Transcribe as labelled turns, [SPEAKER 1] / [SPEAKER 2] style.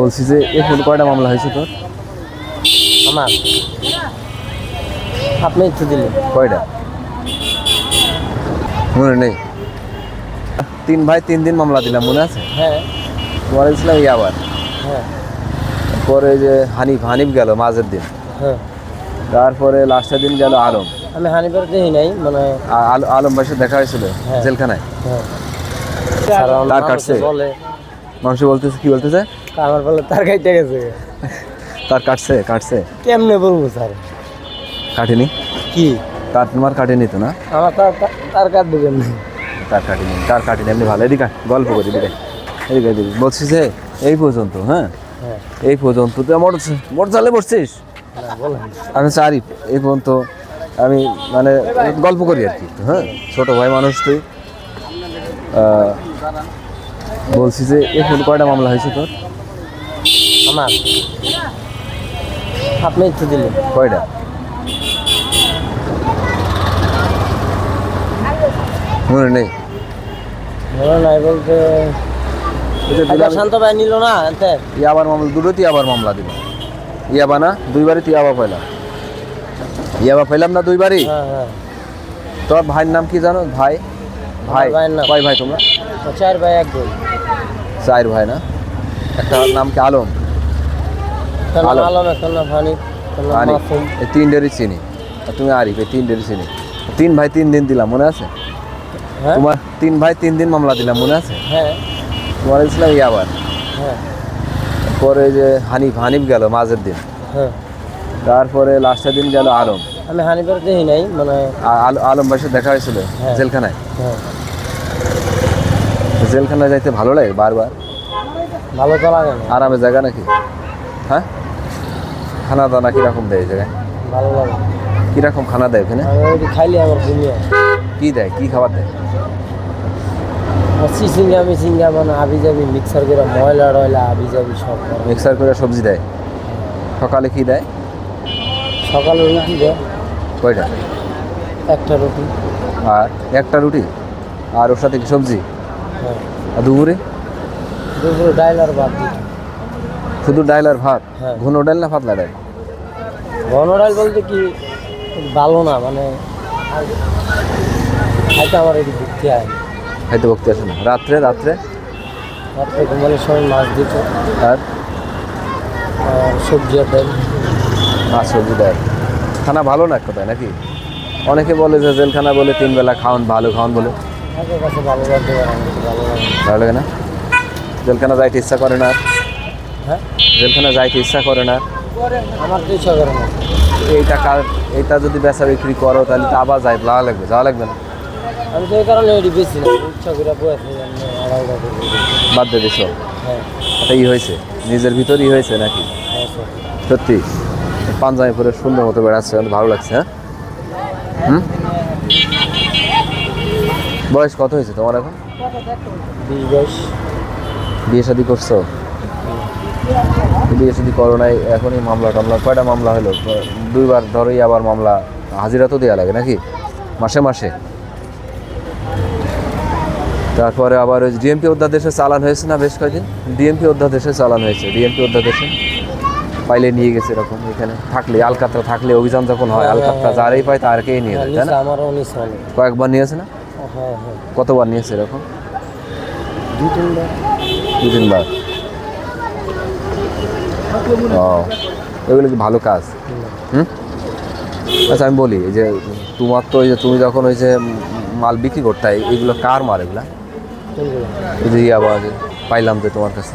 [SPEAKER 1] বলছি যে এখন কয়টা মামলা হয়েছে তোর?
[SPEAKER 2] আমার আপনি একটু দিলেন
[SPEAKER 1] কয়টা মনে নেই? 3 ভাই 3 দিন মামলা দিলাম, মনে আছে?
[SPEAKER 2] হ্যাঁ
[SPEAKER 1] তোমার ইসলাম আবার
[SPEAKER 2] হ্যাঁ
[SPEAKER 1] পরে যে হানিফ গেল মাঝের দিন,
[SPEAKER 2] হ্যাঁ
[SPEAKER 1] তারপরে লাস্টের দিন গেল আলম।
[SPEAKER 2] আমি হানিফের দেখি নাই মানে
[SPEAKER 1] আলম ভাইয়ের সাথে দেখা হয়েছিল
[SPEAKER 2] হ্যাঁ।
[SPEAKER 1] জেলখানায়।
[SPEAKER 2] হ্যাঁ
[SPEAKER 1] তার কাটছে?
[SPEAKER 2] বলে
[SPEAKER 1] মানুষ বলতেছে কি বলতেছে?
[SPEAKER 2] আমার বলে তার কাটতে গেছে।
[SPEAKER 1] তার কাটছে
[SPEAKER 2] কেমনে বলবো স্যার?
[SPEAKER 1] কাটেনি
[SPEAKER 2] কি
[SPEAKER 1] তার? তোমার কাটেনি তো না?
[SPEAKER 2] আমার তার কাটবে কেমনে?
[SPEAKER 1] তার কাটেনি এমনি ভালো। এদিকে গল্প করি, এদিকে বলছি যে এই পর্যন্ত, হ্যাঁ
[SPEAKER 2] হ্যাঁ
[SPEAKER 1] এই পর্যন্ত তুই মোটর চালে বসছিস।
[SPEAKER 2] না বলেন
[SPEAKER 1] আমি আরিফ, এই পর্যন্ত আমি মানে গল্প করি আর কি, হ্যাঁ ছোট ভাই মানুষ তুই। বলছি যে এখন কয়টা মামলা হয়েছে তোর?
[SPEAKER 2] আমার আপনি একটু দিলেন
[SPEAKER 1] কয়টা? মনে নেই?
[SPEAKER 2] মনে নাই বলতে শান্ত ভাই নিল না এতে
[SPEAKER 1] ইয়াবার মামলা দুটোতেই আবার মামলা দিল। ইয়াবা না দুইবারই তুই ইয়াবা পাইলাম না দুইবারই।
[SPEAKER 2] হ্যাঁ হ্যাঁ
[SPEAKER 1] তোর ভাইয়ের নাম কি জানো? ভাই
[SPEAKER 2] ভাইয়ের নাম
[SPEAKER 1] কয় ভাই তোমরা?
[SPEAKER 2] 4 ভাই 1 বোন।
[SPEAKER 1] 4 ভাই না? একটা নাম কি আলম?
[SPEAKER 2] আলম একটা নাম হানিফ, একটা নাম
[SPEAKER 1] আরিফ,
[SPEAKER 2] মাসুম।
[SPEAKER 1] এই 3 চিনি। আর তুমি আরিফ, এই 3 চিনি। 3 ভাই 3 দিন দিলাম, মনে আছে?
[SPEAKER 2] হ্যাঁ
[SPEAKER 1] তোমার 3 ভাই 3 দিন মামলা দিলাম, মনে আছে?
[SPEAKER 2] হ্যাঁ
[SPEAKER 1] তোমার ইসলাম আবার
[SPEAKER 2] হ্যাঁ
[SPEAKER 1] পরে যে হানিফ গেল মাঝের দিন,
[SPEAKER 2] হ্যাঁ
[SPEAKER 1] তারপরে লাস্টের দিন গেল আলম।
[SPEAKER 2] আমি হানিফের দেখি নাই মানে
[SPEAKER 1] আলম ভাইয়ের সাথে দেখা হয়েছিল
[SPEAKER 2] হ্যাঁ।
[SPEAKER 1] জেলখানায়।
[SPEAKER 2] হ্যাঁ
[SPEAKER 1] জেলখানায় যাইতে ভালো লাগে বারবার?
[SPEAKER 2] ভালো তো লাগে না,
[SPEAKER 1] আরামের জায়গা নাকি? হ্যাঁ, খানা দানা কিরকম দেয় এই জায়গায়?
[SPEAKER 2] ভালো লাগে না।
[SPEAKER 1] কিরকম খানা দেয় ওখানে?
[SPEAKER 2] আমি ওইটি খাইলে আমার ঘুমিয়ে
[SPEAKER 1] কি দেয়, কি খাবার দেয়?
[SPEAKER 2] সিঙ্গা মানে আবি যাবি মিক্সার করে ময়লা টয়লা আবি যাবি সব করে।
[SPEAKER 1] মিক্সার করে সবজি দেয়। সকালে কি দেয়?
[SPEAKER 2] সকালে রুটি দেয়
[SPEAKER 1] কয়টা?
[SPEAKER 2] একটা রুটি।
[SPEAKER 1] আর একটা রুটি, আর ওর সাথে কি সবজি?
[SPEAKER 2] হ্যাঁ
[SPEAKER 1] আর দুপুরে?
[SPEAKER 2] দুপুরে ডাইল আর ভাত দিত।
[SPEAKER 1] শুধু ডাইল আর ভাত?
[SPEAKER 2] হ্যাঁ।
[SPEAKER 1] ঘন ডাইল না পাতলা ডাইল?
[SPEAKER 2] ঘন ডাইল বলতে কি ভালো না মানে খাইতে আমার একটু ভুক্তি হয়।
[SPEAKER 1] খাইতে ভক্তি আসে না? রাত্রে
[SPEAKER 2] রাত্রে ঘুমানোর সময় মাছ দিত
[SPEAKER 1] আর
[SPEAKER 2] আর সবজি আর ডাইল।
[SPEAKER 1] মাছ সবজি দেয়। খানা ভালো না এক কথায় নাকি? অনেকে বলে যে জেলখানা বলে 3 বেলা ভালো খাওয়ান বলে।
[SPEAKER 2] আমাদের কাছে ভালো লাগতে পারে না, ভালো লাগে না।
[SPEAKER 1] ভালো লাগে না? জেলখানা যাইতে ইচ্ছা করে না?
[SPEAKER 2] হ্যাঁ
[SPEAKER 1] জেলখানা যাইতে ইচ্ছা করে না?
[SPEAKER 2] আমার তো ইচ্ছা করে না।
[SPEAKER 1] এইটা যদি বেচা বিক্রি করো তাহলে তো আবার যাওয়া লাগবে না?
[SPEAKER 2] আমি তো এই কারণে এটি বেশি না, ইচ্ছা করে বয়ে থাকি আমি আড়াইটা করে দিই।
[SPEAKER 1] বাদ দিয়ে দিছো?
[SPEAKER 2] হ্যাঁ
[SPEAKER 1] এটা হয়েছে নিজের ভিতরই হয়েছে নাকি?
[SPEAKER 2] হ্যাঁ স্যার।
[SPEAKER 1] সত্যি পাঞ্জাবি পরে সুন্দর মতো বেড়াচ্ছে, ভালো লাগছে। হ্যাঁ হুম, বয়স কত হয়েছে তোমার এখন?
[SPEAKER 2] 20 বয়স।
[SPEAKER 1] বিয়ে শাদী করছো? বিয়ে শাদী করো নাই, এখনই মামলা টামলা? কয়টা মামলা হলো? 2 বার ধরোই আবার মামলা। হাজিরা তো দেওয়া লাগে নাকি মাসে? তারপরে আবার ওই ডিএমপি অধ্যাদেশে চালান হয়েছে না বেশ কয়েকদিন? ডিএমপি অধ্যাদেশে চালান হয়েছে। ডিএমপি অধ্যাদেশে পাইলে নিয়ে গেছে এরকম। এখানে থাকলে আলকাতরা থাকলে অভিযান যখন হয়, আলকাতরা যারাই পায় তারকেই নিয়ে যায়, তাই না?
[SPEAKER 2] আমারও নিছে অনেক।
[SPEAKER 1] কয়েকবার নিয়েছে না?
[SPEAKER 2] হ্যাঁ হ্যাঁ
[SPEAKER 1] কতবার নিয়েছে এরকম?
[SPEAKER 2] 2-3 বার।
[SPEAKER 1] 2-3 বার? ও, এগুলো কি ভালো কাজ? হুম, আচ্ছা আমি বলি, এই যে তোমার তো ওই যে তুমি যখন ওই যে মাল বিক্রি করতে, এগুলো কার মাল এগুলা?
[SPEAKER 2] কোনগুলো?
[SPEAKER 1] এই যে আবার পাইলাম যে তোমার কাছে